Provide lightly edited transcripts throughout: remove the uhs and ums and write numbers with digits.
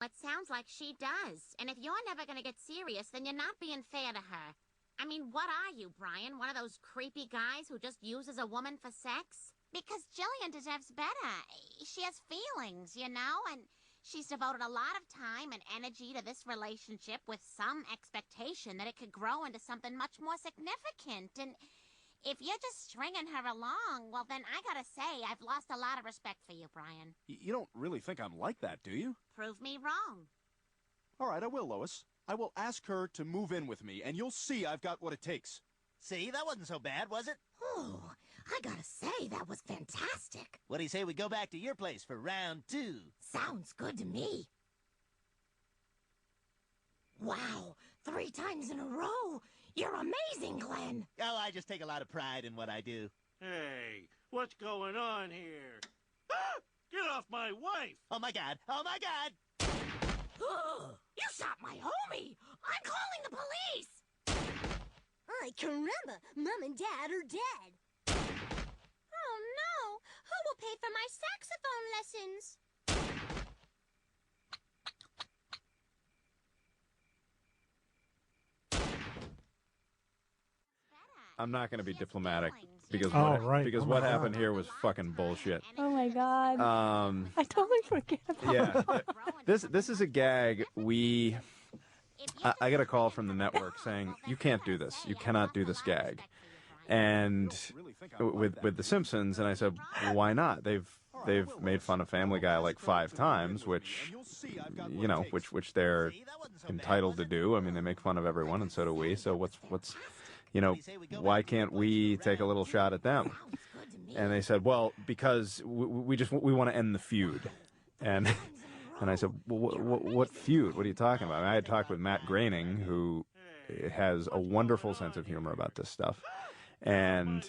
It sounds like she does. And if you're never gonna get serious, then you're not being fair to her. I mean, what are you, Brian? One of those creepy guys who just uses a woman for sex? Because Jillian deserves better. She has feelings, you know, and she's devoted a lot of time and energy to this relationship with some expectation that it could grow into something much more significant. And if you're just stringing her along, well, then I gotta say, I've lost a lot of respect for you, Brian. You don't really think I'm like that, do you? Prove me wrong. All right, I will, Lois. I will ask her to move in with me, and you'll see I've got what it takes. See, that wasn't so bad, was it? Oh, I gotta say, that was fantastic. What do you say we go back to your place for round 2? Sounds good to me. Wow, 3 times in a row. You're amazing, Glenn. Oh, I just take a lot of pride in what I do. Hey, what's going on here? Ah! Get off my wife! Oh, my God. Oh, my God. You shot my homie. I'm calling the police. Ay, caramba, Mom and Dad are dead. Oh, no. Who will pay for my saxophone lessons? I'm not going to be diplomatic because what happened here was fucking bullshit. Oh my god. I totally forget about This is a gag. I got a call from the network saying you can't do this. You cannot do this gag. And with the Simpsons, and I said, why not? They've made fun of Family Guy like 5 times, which which they're entitled to do. I mean, they make fun of everyone, and so do we. So what's why can't we take a little shot at them? And they said, well, because we want to end the feud. And I said, well, what feud? What are you talking about? I had talked with Matt Groening, who has a wonderful sense of humor about this stuff. And,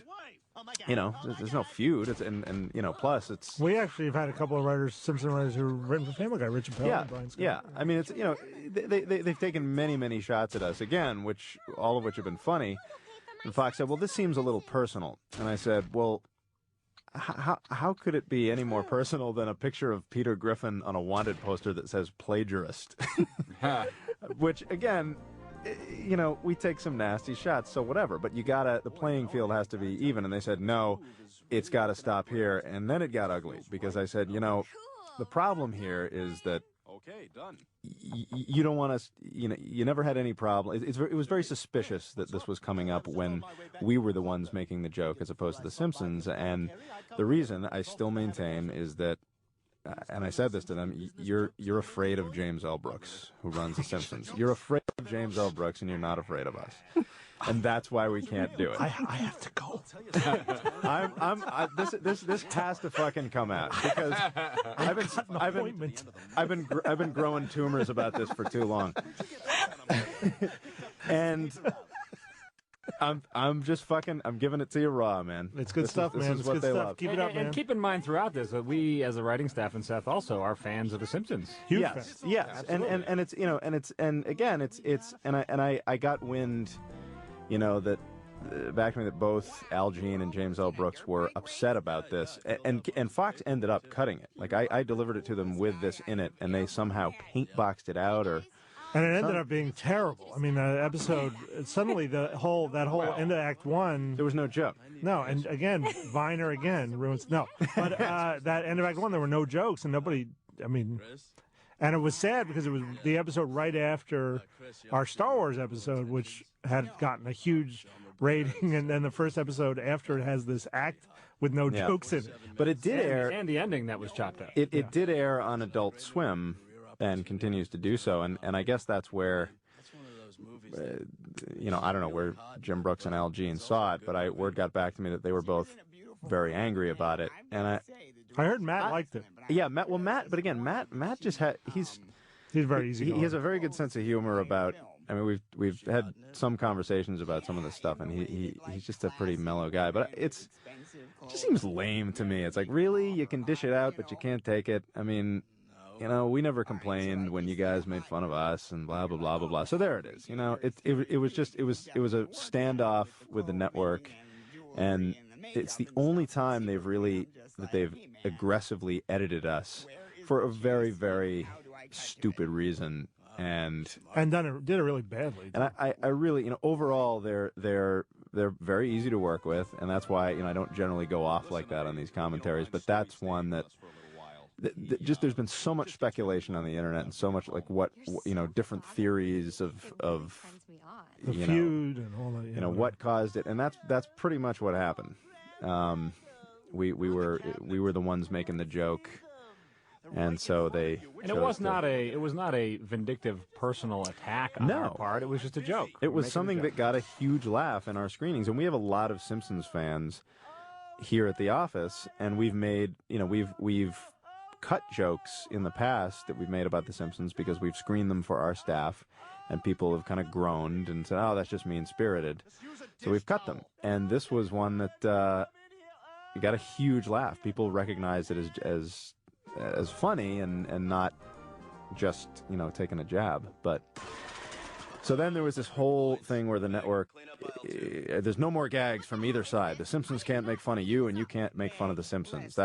there's no feud. And plus it's... We actually have had a couple of writers, Simpson writers, who have written for Family Guy, Richard Pell and Brian Scott. Yeah. I mean, it's, they've taken many, many shots at us, again, all of which have been funny. And Fox said, well, this seems a little personal. And I said, well, how could it be any more personal than a picture of Peter Griffin on a wanted poster that says plagiarist? Which, again, we take some nasty shots, so whatever. But the playing field has to be even. And they said, no, it's got to stop here. And then it got ugly because I said, the problem here is that okay, done. You don't want us, you never had any problem. It was very suspicious that this was coming up when we were the ones making the joke as opposed to The Simpsons. And the reason I still maintain is that, and I said this to them, you're afraid of James L. Brooks, who runs The Simpsons. You're afraid of James L. Brooks, and you're not afraid of us. And that's why we can't do it. I have to go. This has to fucking come out because I've been growing tumors about this for too long, and I'm just fucking giving it to you raw, man. It's good stuff, man. This is what they love. Keep it up, man. And keep in mind throughout this that we, as a writing staff, and Seth also, are fans of The Simpsons. Huge fans. Yes, and it's I got wind. That back to me that both Al Jean and James L. Brooks were upset about this, and Fox ended up cutting it. Like I delivered it to them with this in it, and they somehow paint boxed it out, and it ended up being terrible. I mean, the episode suddenly that whole end of Act 1, there was no joke. No, and again, Viner again ruins but that end of Act 1 there were no jokes, and nobody. I mean. And it was sad because it was the episode right after our Star Wars episode, which had gotten a huge rating, and then the first episode after it has this act with no jokes in it. But it did air, and the ending that was chopped out. It did air on Adult Swim, and continues to do so. And I guess that's where, I don't know where Jim Brooks and Al Jean saw it, but word got back to me that they were both very angry about it, and I heard Matt liked it. Yeah, Matt. Well, Matt just he's very easy. He has a very good sense of humor about. I mean, we've had some conversations about some of this stuff, and he's just a pretty mellow guy. But it just seems lame to me. It's like, really, you can dish it out, but you can't take it. I mean, we never complained when you guys made fun of us and blah blah blah blah blah. So there it is. It was a standoff with the network, and it's the only time they've aggressively edited us for a very, very stupid reason. And did it really badly. And I really, overall they're very easy to work with, and that's why I don't generally go off like that on these commentaries. But that's one that just there's been so much speculation on the internet and so much what different theories of the feud and all that. What caused it, and that's pretty much what happened. We were the ones making the joke. And so they. And it was not a vindictive personal attack on our part. It was just a joke. It was something that got a huge laugh in our screenings, and we have a lot of Simpsons fans here at the office, and we've made we've cut jokes in the past that we've made about the Simpsons because we've screened them for our staff, and people have kind of groaned and said, "Oh, that's just mean-spirited," so we've cut them. And this was one that got a huge laugh. People recognized it as funny and not just taking a jab. But so then there was this whole thing where the network there's no more gags from either side. The Simpsons can't make fun of you and you can't make fun of the Simpsons.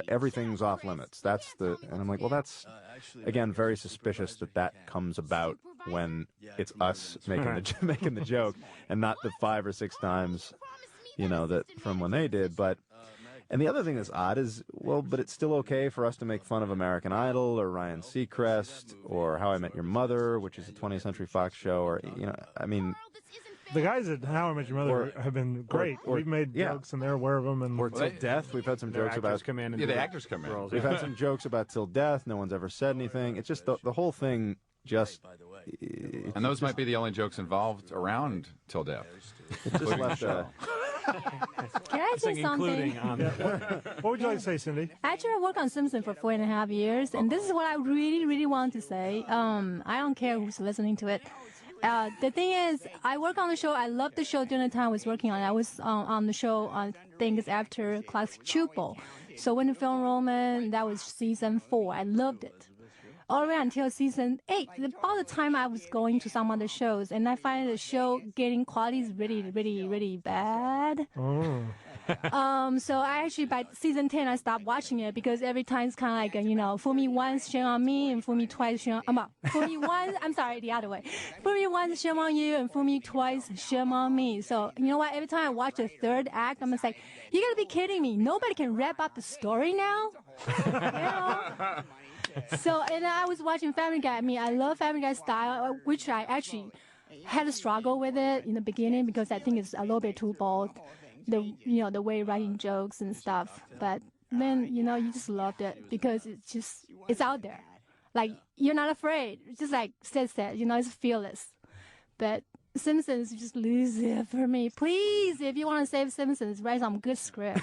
Everything's off limits. And I'm like, well, that's again very suspicious that comes about when it's us making the joke and not the 5 or 6 times that from when they did. And the other thing that's odd is, but it's still okay for us to make fun of American Idol or Ryan Seacrest or How I Met Your Mother, which is a 20th Century Fox show, or, the guys at How I Met Your Mother have been great. We've made jokes and they're aware of them. Or Till Death. We've had some jokes about. The actors come in. We've had some jokes about Till Death. No one's ever said anything. It's just the whole thing just. And those might be the only jokes involved around Till Death. It just left Can I say something? What would you like to say, Cindy? Actually, I worked on Simpsons for 4.5 years, and this is what I really, really want to say. I don't care who's listening to it. The thing is, I work on the show. I loved the show during the time I was working on it. I was on the show on things after Classic Chupo. So when the film Roman, that was season 4. I loved it. All the way until season 8, about the time I was going to some other shows, and I find the show getting quality is really, really, really bad. So I actually, by season 10, I stopped watching it because every time it's kind of like, fool me once, shame on me, and fool me twice, shame on, fool me once, I'm sorry, the other way. Fool me once, shame on you, and fool me twice, shame on me. So, you know what, every time I watch the 3rd act, I'm just like, you gotta be kidding me. Nobody can wrap up the story now? So, and I was watching Family Guy. I mean, I love Family Guy style, which I actually had a struggle with it in the beginning because I think it's a little bit too bold, the way writing jokes and stuff. But then, you just loved it because it's out there. Like, you're not afraid. It's just like Sid said, it's fearless. But Simpsons just lose it for me. Please, if you want to save Simpsons, write some good script.